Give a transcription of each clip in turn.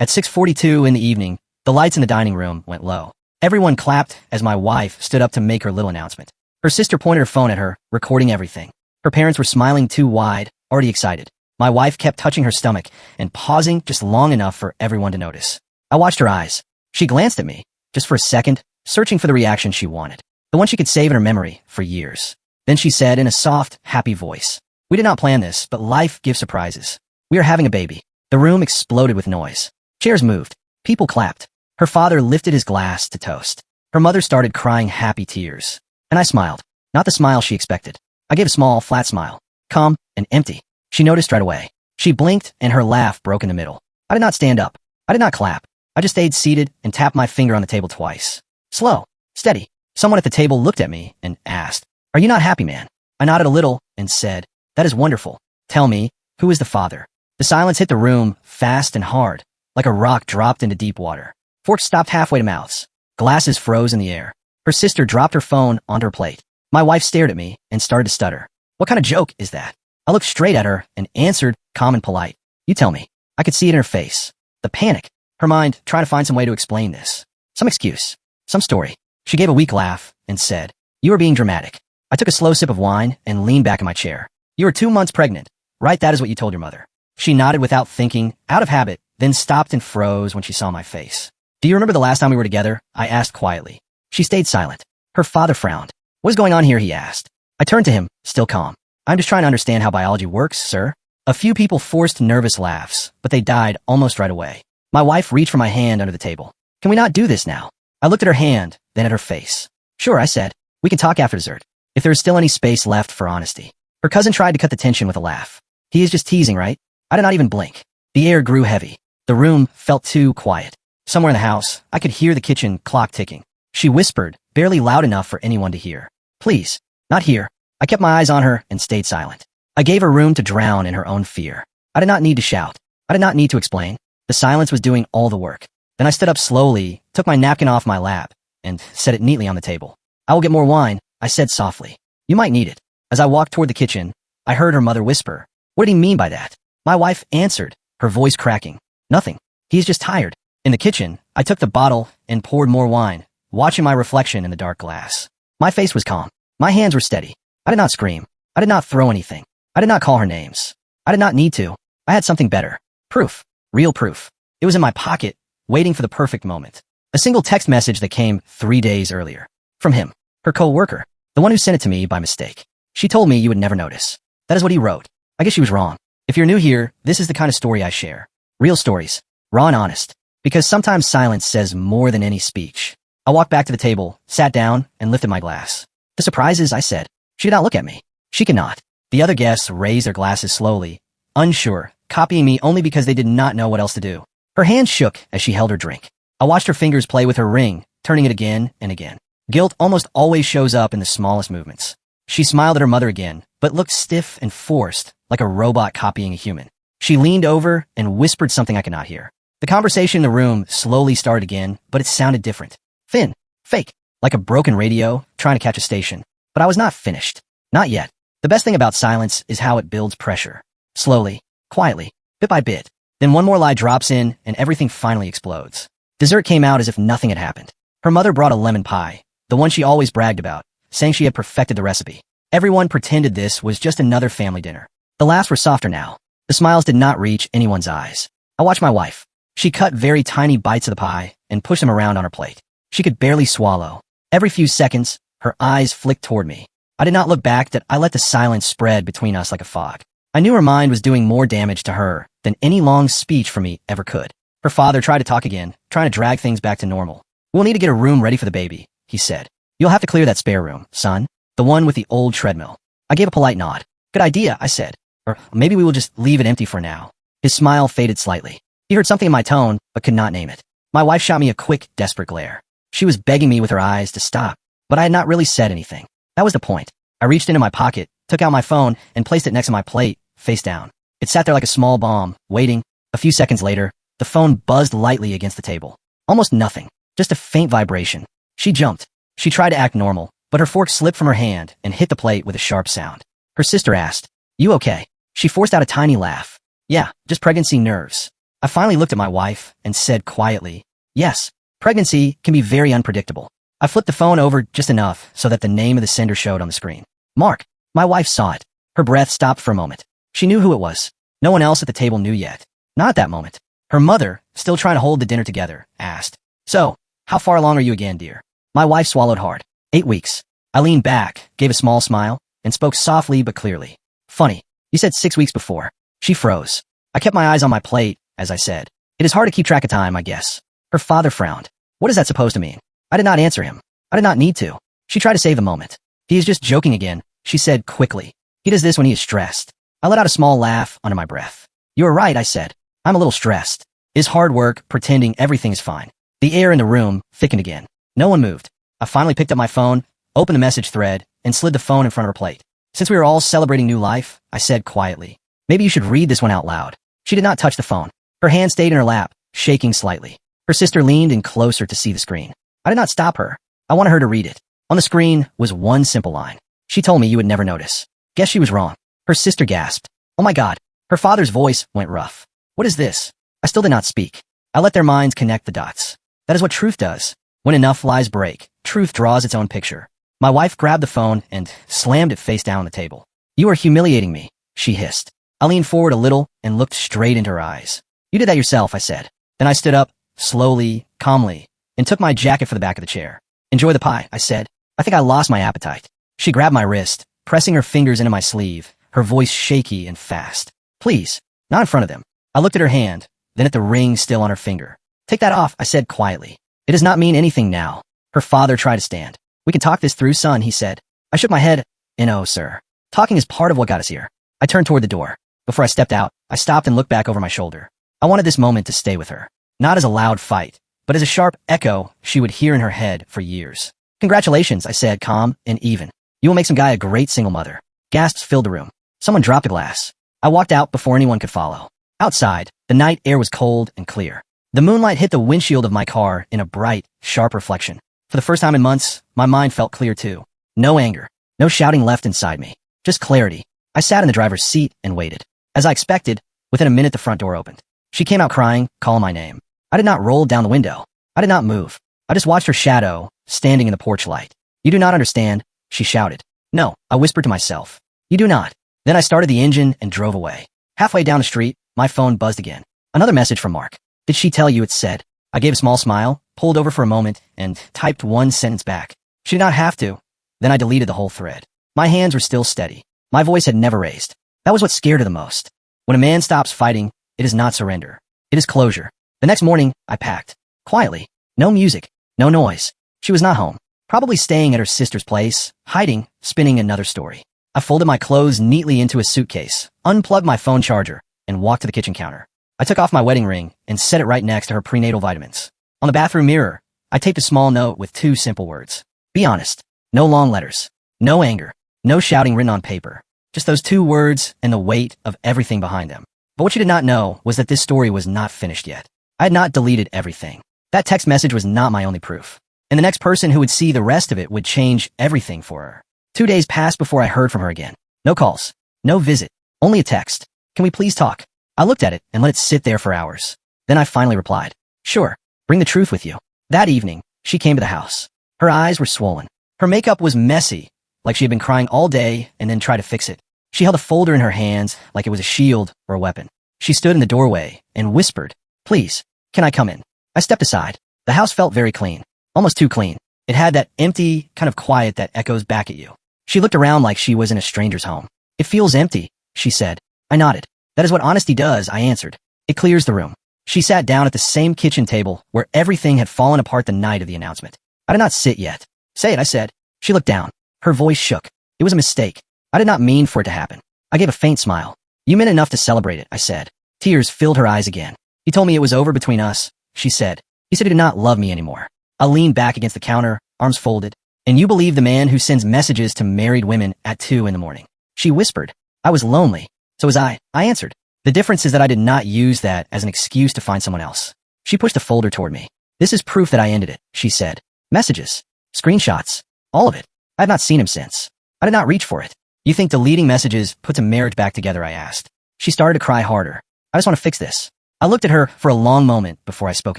At 6:42 in the evening, the lights in the dining room went low. Everyone clapped as my wife stood up to make her little announcement. Her sister pointed her phone at her, recording everything. Her parents were smiling too wide, already excited. My wife kept touching her stomach and pausing just long enough for everyone to notice. I watched her eyes. She glanced at me, just for a second, searching for the reaction she wanted. The one she could save in her memory for years. Then she said in a soft, happy voice, "We did not plan this, but life gives surprises. We are having a baby." The room exploded with noise. Chairs moved. People clapped. Her father lifted his glass to toast. Her mother started crying happy tears. And I smiled. Not the smile she expected. I gave a small, flat smile. Calm and empty. She noticed right away. She blinked and her laugh broke in the middle. I did not stand up. I did not clap. I just stayed seated and tapped my finger on the table twice. Slow. Steady. Someone at the table looked at me and asked, "Are you not happy, man?" I nodded a little and said, "That is wonderful. Tell me, who is the father?" The silence hit the room fast and hard, like a rock dropped into deep water. Forks stopped halfway to mouths. Glasses froze in the air. Her sister dropped her phone onto her plate. My wife stared at me and started to stutter. "What kind of joke is that?" I looked straight at her and answered, calm and polite. "You tell me." I could see it in her face. The panic. Her mind trying to find some way to explain this. Some excuse. Some story. She gave a weak laugh and said, "You are being dramatic." I took a slow sip of wine and leaned back in my chair. "You are 2 months pregnant, right? That is what you told your mother." She nodded without thinking, out of habit, then stopped and froze when she saw my face. "Do you remember the last time we were together?" I asked quietly. She stayed silent. Her father frowned. "What is going on here?" he asked. I turned to him, still calm. "I'm just trying to understand how biology works, sir." A few people forced nervous laughs, but they died almost right away. My wife reached for my hand under the table. "Can we not do this now?" I looked at her hand, then at her face. "Sure," I said. "We can talk after dessert, if there is still any space left for honesty." Her cousin tried to cut the tension with a laugh. "He is just teasing, right?" I did not even blink. The air grew heavy. The room felt too quiet. Somewhere in the house, I could hear the kitchen clock ticking. She whispered, barely loud enough for anyone to hear. "Please, not here." I kept my eyes on her and stayed silent. I gave her room to drown in her own fear. I did not need to shout. I did not need to explain. The silence was doing all the work. Then I stood up slowly, took my napkin off my lap, and set it neatly on the table. "I will get more wine," I said softly. "You might need it." As I walked toward the kitchen, I heard her mother whisper, "What did he mean by that?" My wife answered, her voice cracking, "Nothing. He is just tired." In the kitchen, I took the bottle and poured more wine, watching my reflection in the dark glass. My face was calm. My hands were steady. I did not scream. I did not throw anything. I did not call her names. I did not need to. I had something better. Proof. Real proof. It was in my pocket, waiting for the perfect moment. A single text message that came 3 days earlier. From him. Her co-worker. The one who sent it to me by mistake. "She told me you would never notice." That is what he wrote. I guess she was wrong. If you're new here, this is the kind of story I share. Real stories. Raw and honest. Because sometimes silence says more than any speech. I walked back to the table, sat down, and lifted my glass. "The surprises," I said. She did not look at me. She could not. The other guests raised their glasses slowly, unsure, copying me only because they did not know what else to do. Her hand shook as she held her drink. I watched her fingers play with her ring, turning it again and again. Guilt almost always shows up in the smallest movements. She smiled at her mother again, but looked stiff and forced, like a robot copying a human. She leaned over and whispered something I could not hear. The conversation in the room slowly started again, but it sounded different. Thin. Fake. Like a broken radio, trying to catch a station. But I was not finished. Not yet. The best thing about silence is how it builds pressure. Slowly, quietly, bit by bit. Then one more lie drops in, and everything finally explodes. Dessert came out as if nothing had happened. Her mother brought a lemon pie, the one she always bragged about, saying she had perfected the recipe. Everyone pretended this was just another family dinner. The laughs were softer now. The smiles did not reach anyone's eyes. I watched my wife. She cut very tiny bites of the pie and pushed them around on her plate. She could barely swallow. Every few seconds, her eyes flicked toward me. I did not look back, that I let the silence spread between us like a fog. I knew her mind was doing more damage to her than any long speech from me ever could. Her father tried to talk again, trying to drag things back to normal. "We'll need to get a room ready for the baby," he said. "You'll have to clear that spare room, son. The one with the old treadmill." I gave a polite nod. "Good idea," I said. "Or maybe we will just leave it empty for now." His smile faded slightly. He heard something in my tone, but could not name it. My wife shot me a quick, desperate glare. She was begging me with her eyes to stop, but I had not really said anything. That was the point. I reached into my pocket, took out my phone, and placed it next to my plate, face down. It sat there like a small bomb, waiting. A few seconds later, the phone buzzed lightly against the table. Almost nothing. Just a faint vibration. She jumped. She tried to act normal, but her fork slipped from her hand and hit the plate with a sharp sound. Her sister asked, "You okay?" She forced out a tiny laugh. "Yeah, just pregnancy nerves." I finally looked at my wife and said quietly, yes, pregnancy can be very unpredictable. I flipped the phone over just enough so that the name of the sender showed on the screen. Mark. My wife saw it. Her breath stopped for a moment. She knew who it was. No one else at the table knew yet. Not at that moment. Her mother, still trying to hold the dinner together, asked, so, how far along are you again, dear? My wife swallowed hard. 8 weeks. I leaned back, gave a small smile, and spoke softly but clearly. Funny. You said 6 weeks before. She froze. I kept my eyes on my plate, as I said. It is hard to keep track of time, I guess. Her father frowned. What is that supposed to mean? I did not answer him. I did not need to. She tried to save the moment. He is just joking again, she said quickly. He does this when he is stressed. I let out a small laugh under my breath. You are right, I said. I'm a little stressed. It is hard work pretending everything is fine. The air in the room thickened again. No one moved. I finally picked up my phone, opened the message thread, and slid the phone in front of her plate. Since we were all celebrating new life, I said quietly, maybe you should read this one out loud. She did not touch the phone. Her hand stayed in her lap, shaking slightly. Her sister leaned in closer to see the screen. I did not stop her. I wanted her to read it. On the screen was one simple line. She told me you would never notice. Guess she was wrong. Her sister gasped. Oh my God. Her father's voice went rough. What is this? I still did not speak. I let their minds connect the dots. That is what truth does. When enough lies break, truth draws its own picture. My wife grabbed the phone and slammed it face down on the table. You are humiliating me, she hissed. I leaned forward a little and looked straight into her eyes. You did that yourself, I said. Then I stood up, slowly, calmly, and took my jacket for the back of the chair. Enjoy the pie, I said. I think I lost my appetite. She grabbed my wrist, pressing her fingers into my sleeve, her voice shaky and fast. Please, not in front of them. I looked at her hand, then at the ring still on her finger. Take that off, I said quietly. It does not mean anything now. Her father tried to stand. We can talk this through, son, he said. I shook my head. No, sir. Talking is part of what got us here. I turned toward the door. Before I stepped out, I stopped and looked back over my shoulder. I wanted this moment to stay with her. Not as a loud fight, but as a sharp echo she would hear in her head for years. Congratulations, I said, calm and even. You will make some guy a great single mother. Gasps filled the room. Someone dropped a glass. I walked out before anyone could follow. Outside, the night air was cold and clear. The moonlight hit the windshield of my car in a bright, sharp reflection. For the first time in months, my mind felt clear too. No anger. No shouting left inside me. Just clarity. I sat in the driver's seat and waited. As I expected, within a minute the front door opened. She came out crying, calling my name. I did not roll down the window. I did not move. I just watched her shadow, standing in the porch light. You do not understand, she shouted. No, I whispered to myself. You do not. Then I started the engine and drove away. Halfway down the street, my phone buzzed again. Another message from Mark. Did she tell you it said? I gave a small smile, pulled over for a moment, and typed one sentence back. She did not have to. Then I deleted the whole thread. My hands were still steady. My voice had never raised. That was what scared her the most. When a man stops fighting, it is not surrender. It is closure. The next morning, I packed. Quietly. No music. No noise. She was not home. Probably staying at her sister's place, hiding, spinning another story. I folded my clothes neatly into a suitcase, unplugged my phone charger, and walked to the kitchen counter. I took off my wedding ring and set it right next to her prenatal vitamins. On the bathroom mirror, I taped a small note with 2 simple words. Be honest. No long letters. No anger. No shouting written on paper. Just those 2 words and the weight of everything behind them. But what she did not know was that this story was not finished yet. I had not deleted everything. That text message was not my only proof. And the next person who would see the rest of it would change everything for her. 2 days passed before I heard from her again. No calls. No visit. Only a text. Can we please talk? I looked at it and let it sit there for hours. Then I finally replied. Sure. Bring the truth with you. That evening, she came to the house. Her eyes were swollen. Her makeup was messy, like she had been crying all day and then tried to fix it. She held a folder in her hands like it was a shield or a weapon. She stood in the doorway and whispered, Please, can I come in? I stepped aside. The house felt very clean. Almost too clean. It had that empty, kind of quiet that echoes back at you. She looked around like she was in a stranger's home. It feels empty, she said. I nodded. That is what honesty does, I answered. It clears the room. She sat down at the same kitchen table where everything had fallen apart the night of the announcement. I did not sit yet. Say it, I said. She looked down. Her voice shook. It was a mistake. I did not mean for it to happen. I gave a faint smile. You meant enough to celebrate it, I said. Tears filled her eyes again. He told me it was over between us, she said. He said he did not love me anymore. I leaned back against the counter, arms folded. And you believe the man who sends messages to married women at 2 in the morning. She whispered. I was lonely. So was I. I answered. The difference is that I did not use that as an excuse to find someone else. She pushed a folder toward me. This is proof that I ended it, she said. Messages. Screenshots. All of it. I have not seen him since. I did not reach for it. You think deleting messages puts a marriage back together, I asked. She started to cry harder. I just want to fix this. I looked at her for a long moment before I spoke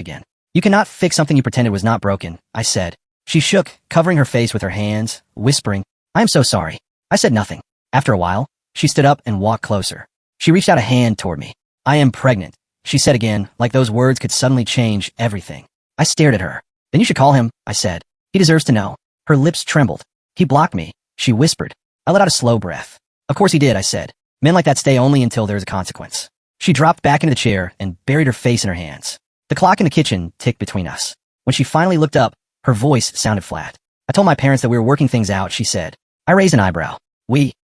again. You cannot fix something you pretended was not broken, I said. She shook, covering her face with her hands, whispering, I am so sorry. I said nothing. After a while, she stood up and walked closer. She reached out a hand toward me. I am pregnant, she said again, like those words could suddenly change everything. I stared at her. Then you should call him, I said. He deserves to know. Her lips trembled. He blocked me, she whispered. I let out a slow breath. Of course he did, I said. Men like that stay only until there's a consequence. She dropped back into the chair and buried her face in her hands. The clock in the kitchen ticked between us. When she finally looked up, her voice sounded flat. I told my parents that we were working things out, she said. I raised an eyebrow.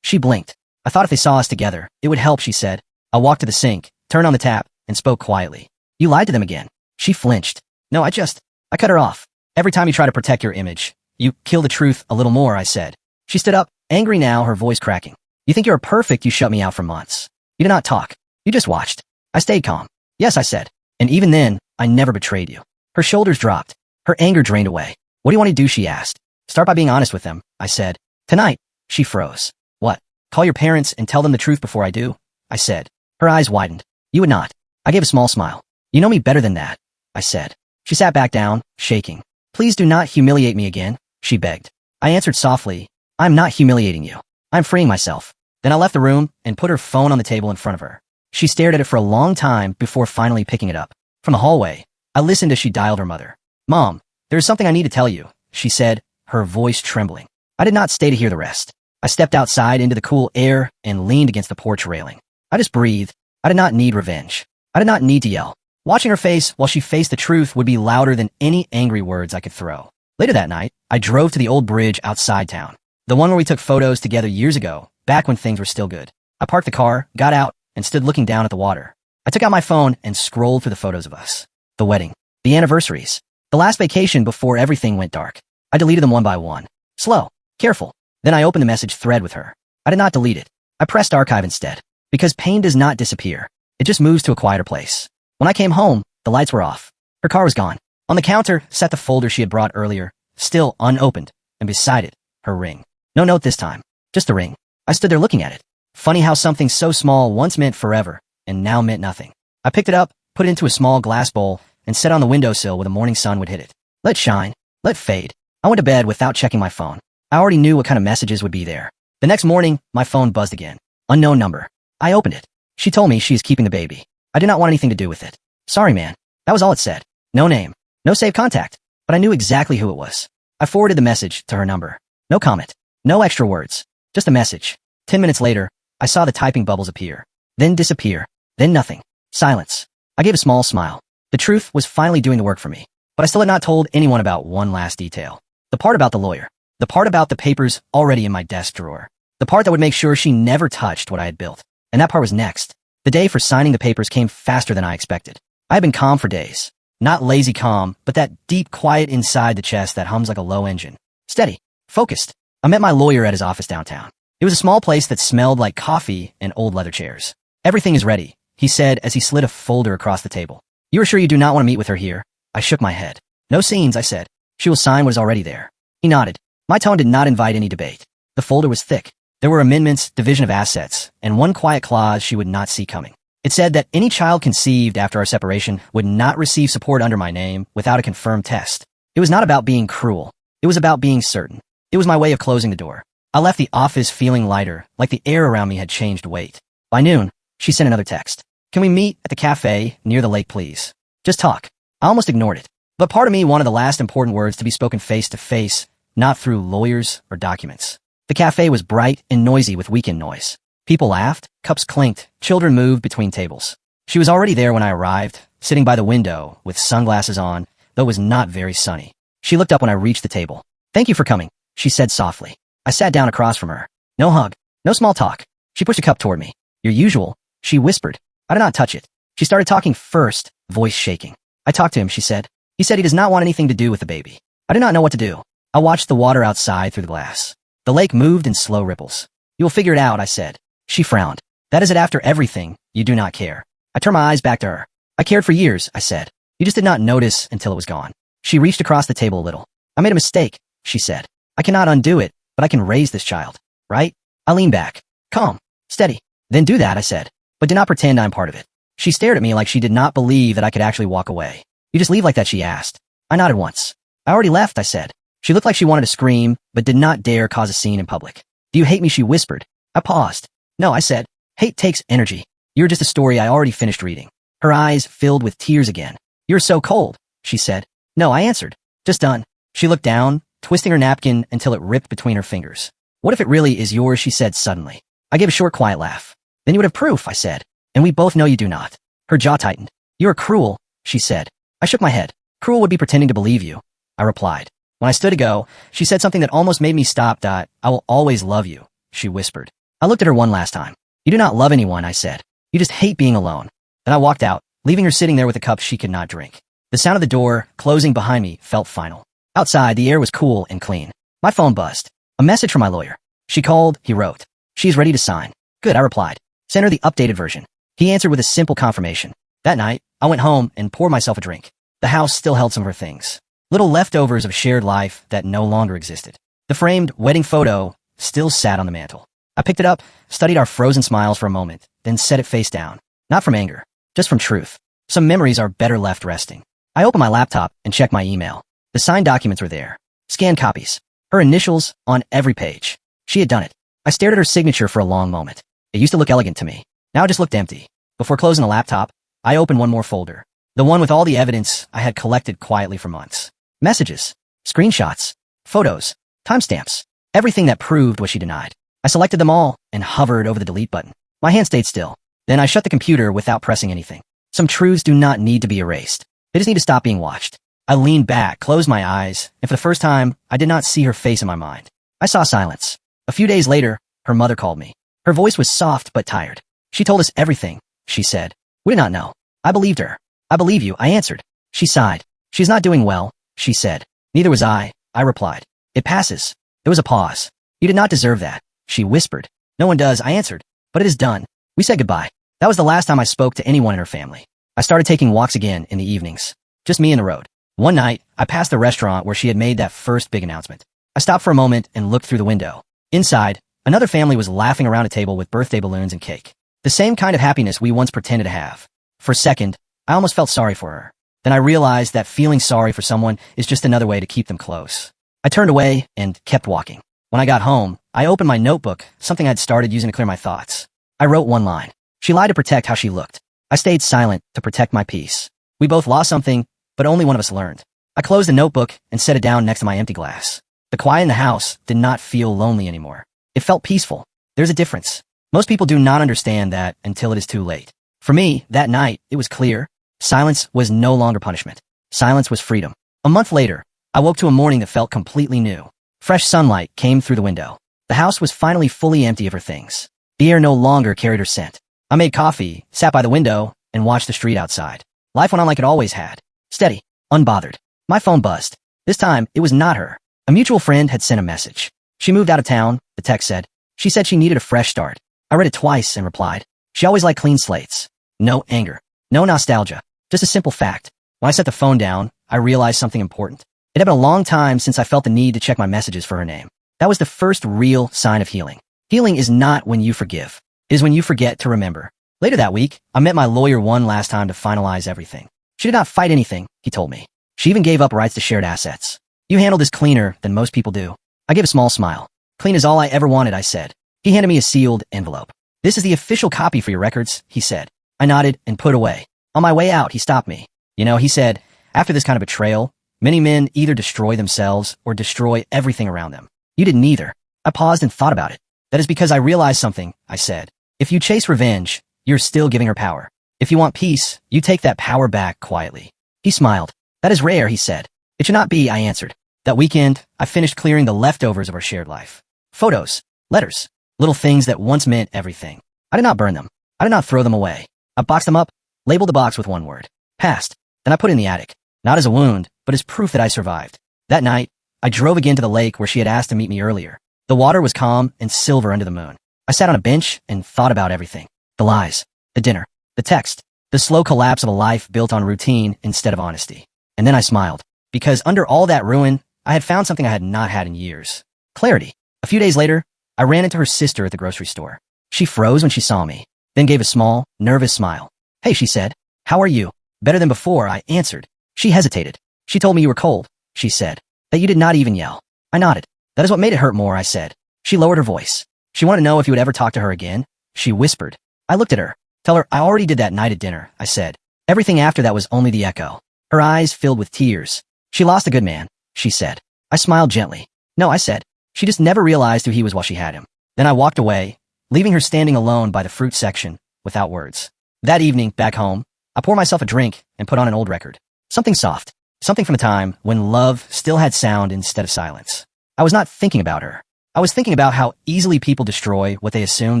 She blinked. I thought if they saw us together, it would help, she said. I walked to the sink, turned on the tap, and spoke quietly. You lied to them again. She flinched. No, I cut her off. Every time you try to protect your image, you kill the truth a little more, I said. She stood up, angry now, her voice cracking. You think you're perfect, you shut me out for months. You did not talk. You just watched. I stayed calm. Yes, I said. And even then, I never betrayed you. Her shoulders dropped. Her anger drained away. What do you want to do, she asked. Start by being honest with them, I said. Tonight. She froze. What? Call your parents and tell them the truth before I do? I said. Her eyes widened. You would not. I gave a small smile. You know me better than that, I said. She sat back down, shaking. Please do not humiliate me again, she begged. I answered softly, I'm not humiliating you. I'm freeing myself. Then I left the room and put her phone on the table in front of her. She stared at it for a long time before finally picking it up. From the hallway, I listened as she dialed her mother. Mom, there is something I need to tell you, she said, her voice trembling. I did not stay to hear the rest. I stepped outside into the cool air and leaned against the porch railing. I just breathed. I did not need revenge. I did not need to yell. Watching her face while she faced the truth would be louder than any angry words I could throw. Later that night, I drove to the old bridge outside town. The one where we took photos together years ago, back when things were still good. I parked the car, got out, and stood looking down at the water. I took out my phone and scrolled through the photos of us. The wedding. The anniversaries. The last vacation before everything went dark. I deleted them one by one. Slow. Careful. Then I opened the message thread with her. I did not delete it. I pressed archive instead. Because pain does not disappear. It just moves to a quieter place. When I came home, the lights were off. Her car was gone. On the counter sat the folder she had brought earlier, still unopened, and beside it, her ring. No note this time. Just the ring. I stood there looking at it. Funny how something so small once meant forever, and now meant nothing. I picked it up, put it into a small glass bowl, and set on the windowsill where the morning sun would hit it. Let shine. Let fade. I went to bed without checking my phone. I already knew what kind of messages would be there. The next morning, my phone buzzed again. Unknown number. I opened it. She told me she is keeping the baby. I did not want anything to do with it. Sorry, man. That was all it said. No name. No saved contact. But I knew exactly who it was. I forwarded the message to her number. No comment. No extra words. Just a message. 10 minutes later, I saw the typing bubbles appear. Then disappear. Then nothing. Silence. I gave a small smile. The truth was finally doing the work for me. But I still had not told anyone about one last detail. The part about the lawyer. The part about the papers already in my desk drawer. The part that would make sure she never touched what I had built. And that part was next. The day for signing the papers came faster than I expected. I had been calm for days. Not lazy calm, but that deep quiet inside the chest that hums like a low engine. Steady. Focused. I met my lawyer at his office downtown. It was a small place that smelled like coffee and old leather chairs. Everything is ready, he said as he slid a folder across the table. You are sure you do not want to meet with her here? I shook my head. No scenes, I said. She will sign what is already there. He nodded. My tone did not invite any debate. The folder was thick. There were amendments, division of assets, and one quiet clause she would not see coming. It said that any child conceived after our separation would not receive support under my name without a confirmed test. It was not about being cruel. It was about being certain. It was my way of closing the door. I left the office feeling lighter, like the air around me had changed weight. By noon, she sent another text. Can we meet at the cafe near the lake, please? Just talk. I almost ignored it. But part of me wanted the last important words to be spoken face to face, not through lawyers or documents. The cafe was bright and noisy with weekend noise. People laughed, cups clinked, children moved between tables. She was already there when I arrived, sitting by the window with sunglasses on, though it was not very sunny. She looked up when I reached the table. Thank you for coming, she said softly. I sat down across from her. No hug, no small talk. She pushed a cup toward me. Your usual, she whispered. I did not touch it. She started talking first, voice shaking. I talked to him, she said. He said he does not want anything to do with the baby. I did not know what to do. I watched the water outside through the glass. The lake moved in slow ripples. You will figure it out, I said. She frowned. That is it after everything, you do not care. I turned my eyes back to her. I cared for years, I said. You just did not notice until it was gone. She reached across the table a little. I made a mistake, she said. I cannot undo it, but I can raise this child, right? I leaned back. Calm. Steady. Then do that, I said. But do not pretend I'm part of it. She stared at me like she did not believe that I could actually walk away. You just leave like that, she asked. I nodded once. I already left, I said. She looked like she wanted to scream, but did not dare cause a scene in public. Do you hate me, she whispered. I paused. No, I said. Hate takes energy. You're just a story I already finished reading. Her eyes filled with tears again. You're so cold, she said. No, I answered. Just done. She looked down, twisting her napkin until it ripped between her fingers. What if it really is yours, she said suddenly. I gave a short, quiet laugh. Then you would have proof, I said. And we both know you do not. Her jaw tightened. You are cruel, she said. I shook my head. Cruel would be pretending to believe you, I replied. When I stood to go, she said something that almost made me stop. I will always love you, she whispered. I looked at her one last time. You do not love anyone, I said. You just hate being alone. Then I walked out, leaving her sitting there with a cup she could not drink. The sound of the door closing behind me felt final. Outside, the air was cool and clean. My phone buzzed. A message from my lawyer. She called, he wrote. She is ready to sign. Good, I replied. Send her the updated version. He answered with a simple confirmation. That night, I went home and poured myself a drink. The house still held some of her things. Little leftovers of shared life that no longer existed. The framed wedding photo still sat on the mantel. I picked it up, studied our frozen smiles for a moment, then set it face down. Not from anger, just from truth. Some memories are better left resting. I opened my laptop and checked my email. The signed documents were there. Scanned copies. Her initials on every page. She had done it. I stared at her signature for a long moment. It used to look elegant to me. Now it just looked empty. Before closing the laptop, I opened one more folder. The one with all the evidence I had collected quietly for months. Messages, screenshots, photos, timestamps, everything that proved what she denied. I selected them all and hovered over the delete button. My hand stayed still. Then I shut the computer without pressing anything. Some truths do not need to be erased. They just need to stop being watched. I leaned back, closed my eyes, and for the first time, I did not see her face in my mind. I saw silence. A few days later, her mother called me. Her voice was soft but tired. She told us everything, she said. We did not know. I believed her. I believe you, I answered. She sighed. She's not doing well, she said. Neither was I replied. It passes. There was a pause. You did not deserve that, she whispered. No one does, I answered. But it is done. We said goodbye. That was the last time I spoke to anyone in her family. I started taking walks again in the evenings. Just me and the road. One night, I passed the restaurant where she had made that first big announcement. I stopped for a moment and looked through the window. Inside, another family was laughing around a table with birthday balloons and cake. The same kind of happiness we once pretended to have. For a second, I almost felt sorry for her. Then I realized that feeling sorry for someone is just another way to keep them close. I turned away and kept walking. When I got home, I opened my notebook, something I'd started using to clear my thoughts. I wrote one line. She lied to protect how she looked. I stayed silent to protect my peace. We both lost something, but only one of us learned. I closed the notebook and set it down next to my empty glass. The quiet in the house did not feel lonely anymore. It felt peaceful. There's a difference. Most people do not understand that until it is too late. For me, that night, it was clear. Silence was no longer punishment. Silence was freedom. A month later, I woke to a morning that felt completely new. Fresh sunlight came through the window. The house was finally fully empty of her things. The air no longer carried her scent. I made coffee, sat by the window, and watched the street outside. Life went on like it always had. Steady, unbothered. My phone buzzed. This time, it was not her. A mutual friend had sent a message. She moved out of town, the text said. She said she needed a fresh start. I read it twice and replied. She always liked clean slates. No anger. No nostalgia. Just a simple fact. When I set the phone down, I realized something important. It had been a long time since I felt the need to check my messages for her name. That was the first real sign of healing. Healing is not when you forgive. It is when you forget to remember. Later that week, I met my lawyer one last time to finalize everything. She did not fight anything, he told me. She even gave up rights to shared assets. You handle this cleaner than most people do. I gave a small smile. Clean is all I ever wanted, I said. He handed me a sealed envelope. This is the official copy for your records, he said. I nodded and put away. On my way out, he stopped me. You know, he said, after this kind of betrayal, many men either destroy themselves or destroy everything around them. You did neither. I paused and thought about it. That is because I realized something, I said. If you chase revenge, you're still giving her power. If you want peace, you take that power back quietly. He smiled. That is rare, he said. It should not be, I answered. That weekend, I finished clearing the leftovers of our shared life. Photos, letters, little things that once meant everything. I did not burn them. I did not throw them away. I boxed them up, labeled the box with one word. Past. Then I put it in the attic. Not as a wound, but as proof that I survived. That night, I drove again to the lake where she had asked to meet me earlier. The water was calm and silver under the moon. I sat on a bench and thought about everything. The lies, the dinner, the text, the slow collapse of a life built on routine instead of honesty. And then I smiled. Because under all that ruin, I had found something I had not had in years. Clarity. A few days later, I ran into her sister at the grocery store. She froze when she saw me, then gave a small, nervous smile. Hey, she said. How are you? Better than before, I answered. She hesitated. She told me you were cold, she said. That you did not even yell. I nodded. That is what made it hurt more, I said. She lowered her voice. She wanted to know if you would ever talk to her again. She whispered. I looked at her. Tell her I already did that night at dinner, I said. Everything after that was only the echo. Her eyes filled with tears. She lost a good man, she said. I smiled gently. No, I said. She just never realized who he was while she had him. Then I walked away, leaving her standing alone by the fruit section, without words. That evening, back home, I poured myself a drink and put on an old record. Something soft. Something from a time when love still had sound instead of silence. I was not thinking about her. I was thinking about how easily people destroy what they assume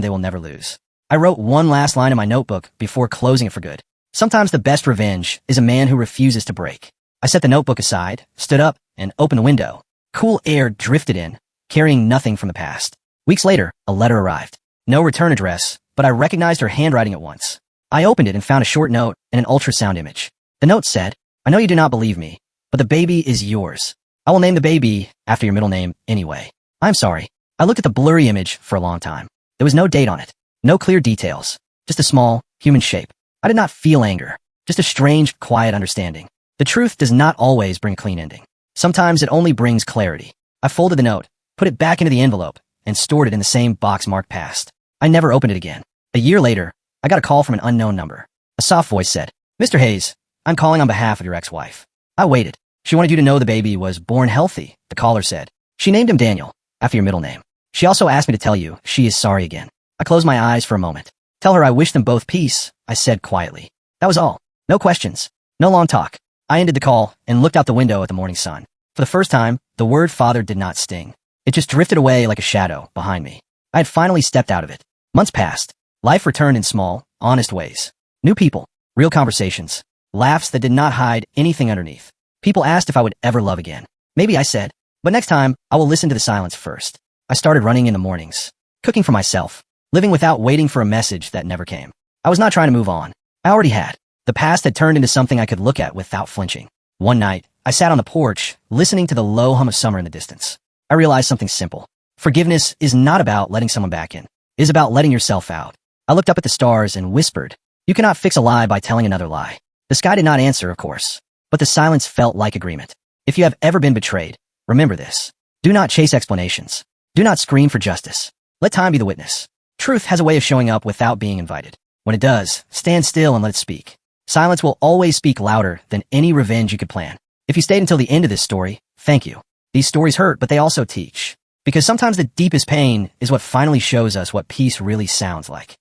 they will never lose. I wrote one last line in my notebook before closing it for good. Sometimes the best revenge is a man who refuses to break. I set the notebook aside, stood up, and opened the window. Cool air drifted in, carrying nothing from the past. Weeks later, a letter arrived. No return address, but I recognized her handwriting at once. I opened it and found a short note and an ultrasound image. The note said, I know you do not believe me, but the baby is yours. I will name the baby after your middle name anyway. I'm sorry. I looked at the blurry image for a long time. There was no date on it. No clear details. Just a small, human shape. I did not feel anger. Just a strange, quiet understanding. The truth does not always bring a clean ending. Sometimes it only brings clarity. I folded the note, put it back into the envelope, and stored it in the same box marked past. I never opened it again. A year later, I got a call from an unknown number. A soft voice said, Mr. Hayes, I'm calling on behalf of your ex-wife. I waited. She wanted you to know the baby was born healthy, the caller said. She named him Daniel, after your middle name. She also asked me to tell you she is sorry again. I closed my eyes for a moment. Tell her I wish them both peace, I said quietly. That was all. No questions. No long talk. I ended the call and looked out the window at the morning sun. For the first time, the word father did not sting. It just drifted away like a shadow behind me. I had finally stepped out of it. Months passed. Life returned in small, honest ways. New people, real conversations, laughs that did not hide anything underneath. People asked if I would ever love again. Maybe I said, but next time, I will listen to the silence first. I started running in the mornings, cooking for myself, living without waiting for a message that never came. I was not trying to move on. I already had. The past had turned into something I could look at without flinching. One night, I sat on the porch, listening to the low hum of summer in the distance. I realized something simple. Forgiveness is not about letting someone back in. It is about letting yourself out. I looked up at the stars and whispered, you cannot fix a lie by telling another lie. The sky did not answer, of course, but the silence felt like agreement. If you have ever been betrayed, remember this. Do not chase explanations. Do not scream for justice. Let time be the witness. Truth has a way of showing up without being invited. When it does, stand still and let it speak. Silence will always speak louder than any revenge you could plan. If you stayed until the end of this story, thank you. These stories hurt, but they also teach. Because sometimes the deepest pain is what finally shows us what peace really sounds like.